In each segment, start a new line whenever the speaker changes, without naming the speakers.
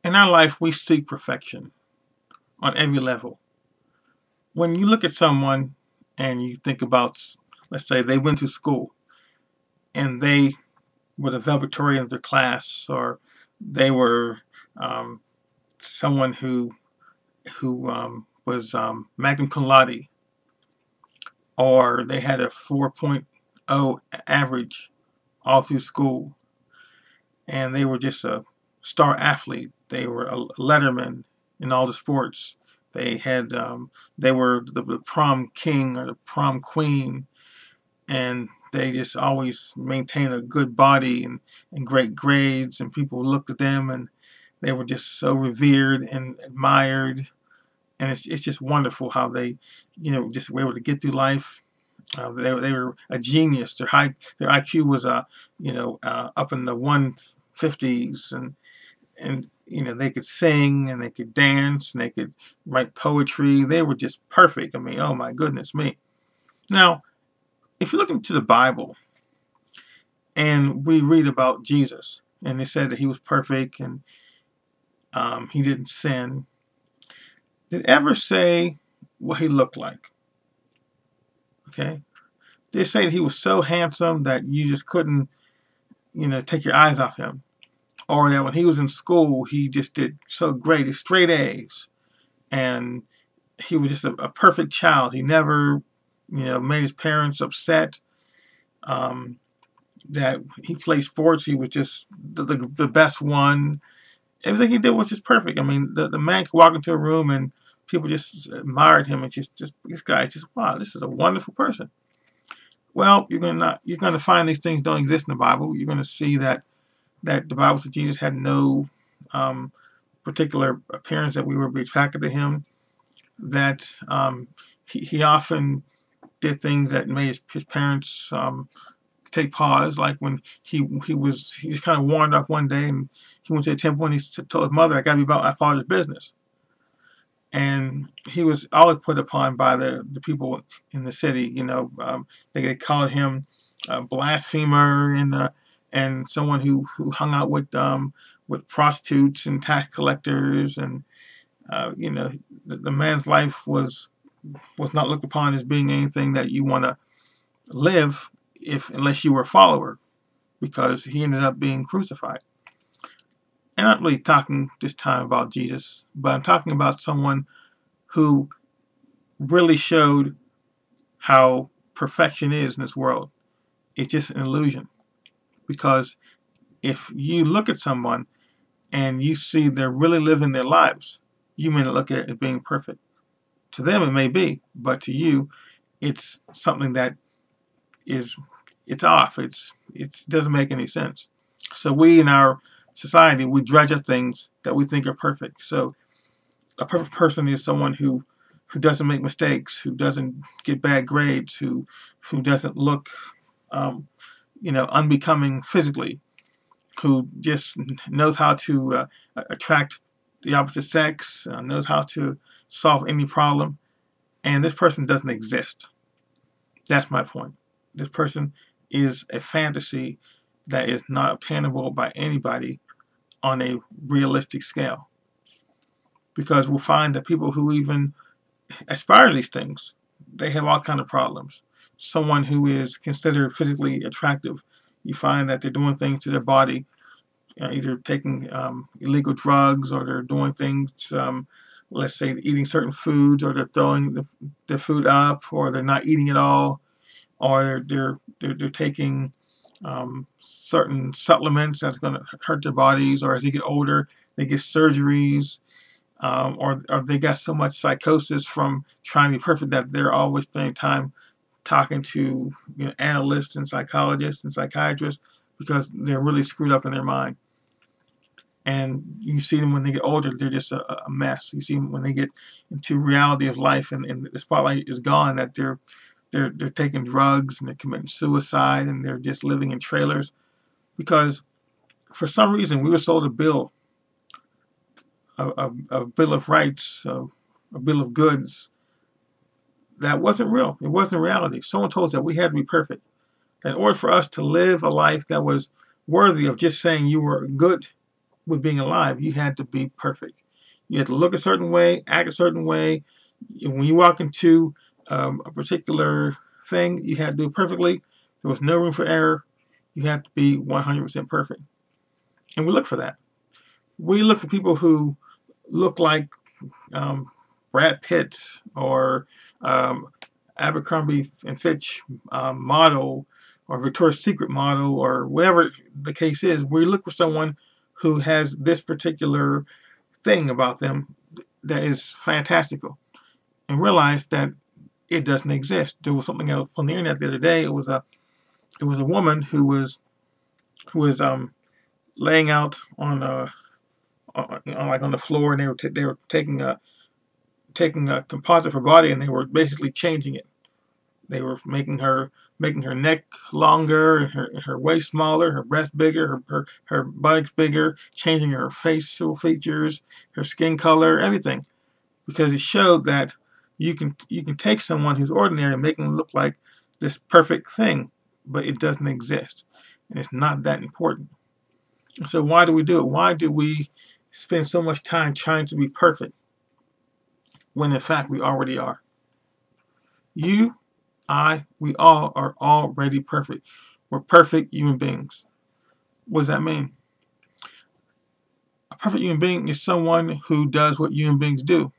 In our life, we seek perfection on every level. When you look at someone and you think about, let's say they went to school and they were the valedictorian of their class, or they were um, someone who was magna cum laude, or they had a 4.0 average all through school, and they were just a star athlete. They were a letterman in all the sports. They were the prom king or the prom queen, and they just always maintained a good body and great grades, and people looked at them and they were just so revered and admired. And it's just wonderful how they, just were able to get through life. They were a genius. Their IQ was up in the 150s, and they could sing and they could dance and they could write poetry. They were just perfect. I mean, oh my goodness me. Now, if you look into the Bible and we read about Jesus, and they said that he was perfect and he didn't sin, did it ever say what he looked like? Okay, they say that he was so handsome that you just couldn't, take your eyes off him, or that when he was in school he just did so great, straight A's, and he was just a perfect child. He never, made his parents upset. That he played sports, he was just the best one. Everything he did was just perfect. I mean, the man could walk into a room and people just admired him, and just this guy just, wow, this is a wonderful person. Well, you're gonna find these things don't exist in the Bible. You're gonna see that the Bible says Jesus had no particular appearance that we would be attracted to him. That he often did things that made his parents take pause, like when he was kind of warmed up one day and he went to the temple and he told his mother, "I got to be about my father's business." And he was always put upon by the people in the city. They called him a blasphemer and someone who hung out with prostitutes and tax collectors, and the man's life was not looked upon as being anything that you want to live unless you were a follower, because he ended up being crucified. And I'm not really talking this time about Jesus, but I'm talking about someone who really showed how perfection is in this world. It's just an illusion. Because if you look at someone and you see they're really living their lives, you may not look at it as being perfect. To them it may be, but to you, it's something that it's off. It doesn't make any sense. So we in our society, we dredge up things that we think are perfect. So a perfect person is someone who doesn't make mistakes, who doesn't get bad grades, who doesn't look unbecoming physically, who just knows how to attract the opposite sex, knows how to solve any problem. And this person doesn't exist. That's my point. This person is a fantasy that is not obtainable by anybody on a realistic scale. Because we'll find that people who even aspire to these things, they have all kinds of problems. Someone who is considered physically attractive, you find that they're doing things to their body, either taking illegal drugs, or they're doing things, let's say eating certain foods, or they're throwing the food up, or they're not eating at all, or they're taking certain supplements that's going to hurt their bodies, or as they get older, they get surgeries, or they got so much psychosis from trying to be perfect that they're always spending time talking to analysts and psychologists and psychiatrists, because they're really screwed up in their mind. And you see them when they get older, they're just a mess. You see them when they get into reality of life, and the spotlight is gone, that they're taking drugs and they're committing suicide, and they're just living in trailers, because for some reason we were sold a bill of rights, a bill of goods that wasn't real. It wasn't reality. Someone told us that we had to be perfect. In order for us to live a life that was worthy of just saying you were good, with being alive. You had to be perfect. You had to look a certain way, act a certain way. When you walk into a particular thing, you had to do it perfectly. There was no room for error. You had to be 100% perfect. And we look for that. We look for people who look like Brad Pitt or Abercrombie and Fitch model or Victoria's Secret model or whatever the case is. We look for someone who has this particular thing about them that is fantastical, and realize that it doesn't exist. There was something else on the internet the other day. It was a woman who was laying out on the floor, and they were taking a composite of her body, and they were basically changing it. They were making her neck longer, her waist smaller, her breast bigger, her buttocks bigger, changing her facial features, her skin color, everything, because it showed that you can take someone who's ordinary and make them look like this perfect thing, but it doesn't exist, and it's not that important. So why do we do it? Why do we spend so much time trying to be perfect when in fact we already are? You, I, we all are already perfect. We're perfect human beings. What does that mean? A perfect human being is someone who does what human beings do.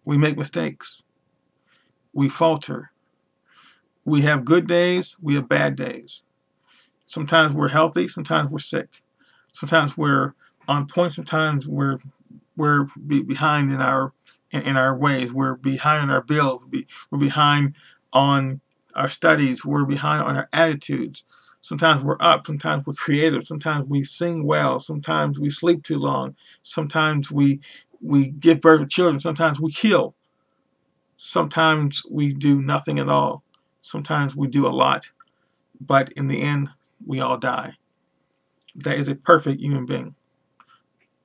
We make mistakes. We falter. We have good days. We have bad days. Sometimes we're healthy. Sometimes we're sick. Sometimes we're on point. Sometimes we're behind in our ways. We're behind on our bills. We're behind on our studies. We're behind on our attitudes. Sometimes we're up. Sometimes we're creative. Sometimes we sing well. Sometimes we sleep too long. Sometimes we give birth to children. Sometimes we kill. Sometimes we do nothing at all. Sometimes we do a lot. But in the end, we all die. That is a perfect human being.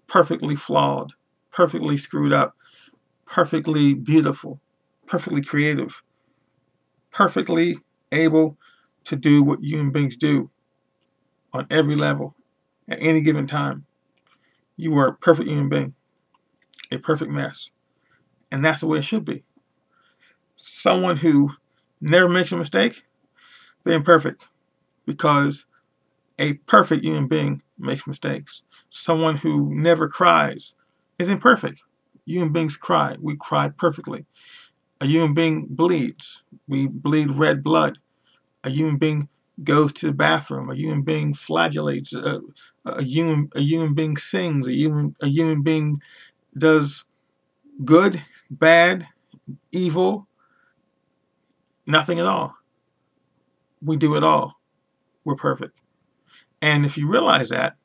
Perfectly flawed. Perfectly screwed up. Perfectly beautiful. Perfectly creative. Perfectly able to do what human beings do on every level at any given time. You are a perfect human being. A perfect mess. And that's the way it should be. Someone who never makes a mistake, they're imperfect, because a perfect human being makes mistakes. Someone who never cries is imperfect. Human beings cry. We cry perfectly. A human being bleeds. We bleed red blood. A human being goes to the bathroom. A human being flagellates. A human being sings. A human being does good, bad, evil, nothing at all. We do it all. We're perfect. And if you realize that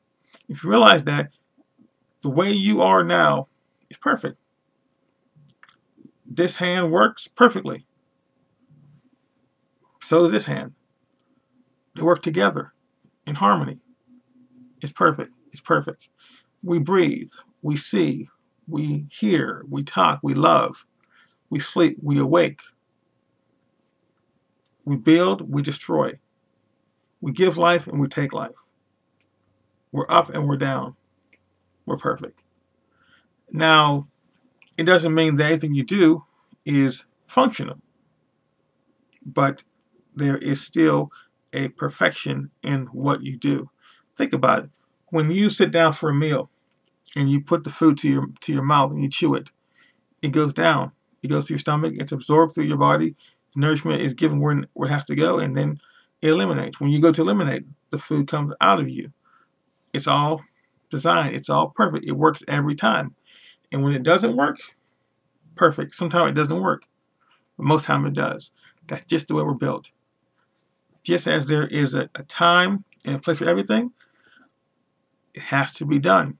the way you are now is perfect. This hand works perfectly. So does this hand. They work together in harmony. It's perfect. It's perfect. We breathe. We see. We hear. We talk. We love. We sleep. We awake. We build. We destroy. We give life and we take life. We're up and we're down. We're perfect. Now, it doesn't mean that anything you do is functional, but there is still a perfection in what you do. Think about it. When you sit down for a meal and you put the food to your mouth and you chew it, it goes down. It goes to your stomach. It's absorbed through your body. Nourishment is given where it has to go, and then it eliminates. When you go to eliminate, the food comes out of you. It's all designed. It's all perfect. It works every time. And when it doesn't work, perfect. Sometimes it doesn't work, but most time it does. That's just the way we're built. Just as there is a time and a place for everything, it has to be done.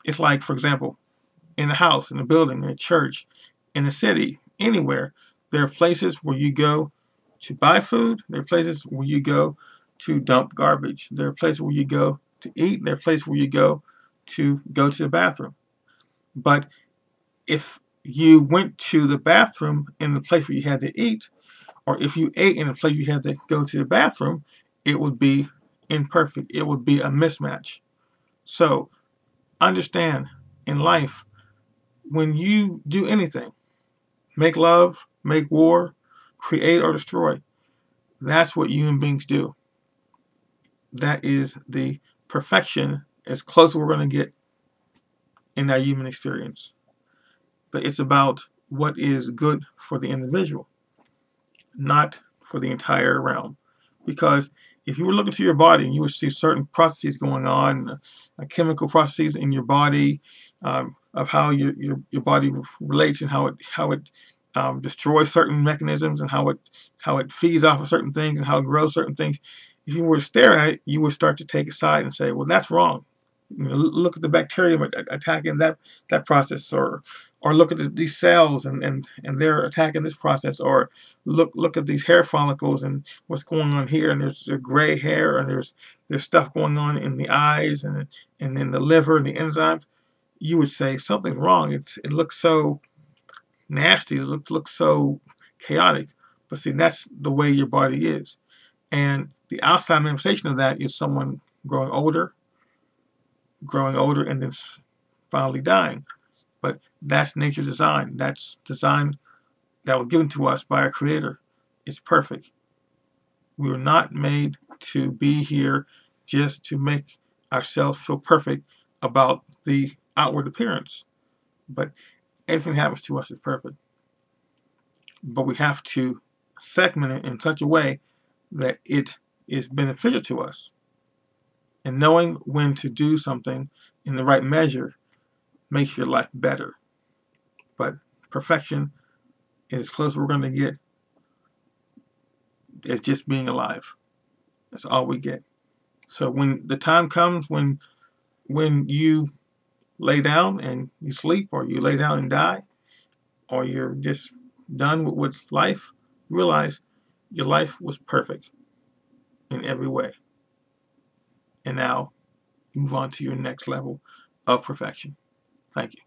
It's like, for example, in a house, in a building, in a church, in a city, anywhere, there are places where you go to buy food. There are places where you go to dump garbage. There are places where you go to eat. There are places where you go to the bathroom. But if you went to the bathroom in the place where you had to eat, or if you ate in a place you had to go to the bathroom, it would be imperfect. It would be a mismatch. So understand, in life, when you do anything, make love, make war, create or destroy, that's what human beings do. That is the perfection as close as we're going to get in our human experience. But it's about what is good for the individual, not for the entire realm. Because if you were looking to your body and you would see certain processes going on, chemical processes in your body, of how your body relates and how it destroys certain mechanisms and how it feeds off of certain things and how it grows certain things. If you were to stare at it, you would start to take a side and say, "Well, that's wrong." Look at the bacterium attacking that process, or look at these cells and they're attacking this process, or look at these hair follicles and what's going on here, and there's gray hair, and there's stuff going on in the eyes and in the liver and the enzymes. You would say something's wrong. It looks so nasty. It looks so chaotic. But see, that's the way your body is, and the outside manifestation of that is someone growing older, and then finally dying. But that's nature's design. That's design that was given to us by our Creator. It's perfect. We were not made to be here just to make ourselves feel perfect about the outward appearance. But everything that happens to us is perfect. But we have to segment it in such a way that it is beneficial to us. And knowing when to do something in the right measure makes your life better. But perfection is as close as we're going to get as just being alive. That's all we get. So when the time comes when you lay down and you sleep, or you lay down and die, or you're just done with life, realize your life was perfect in every way. And now move on to your next level of perfection. Thank you.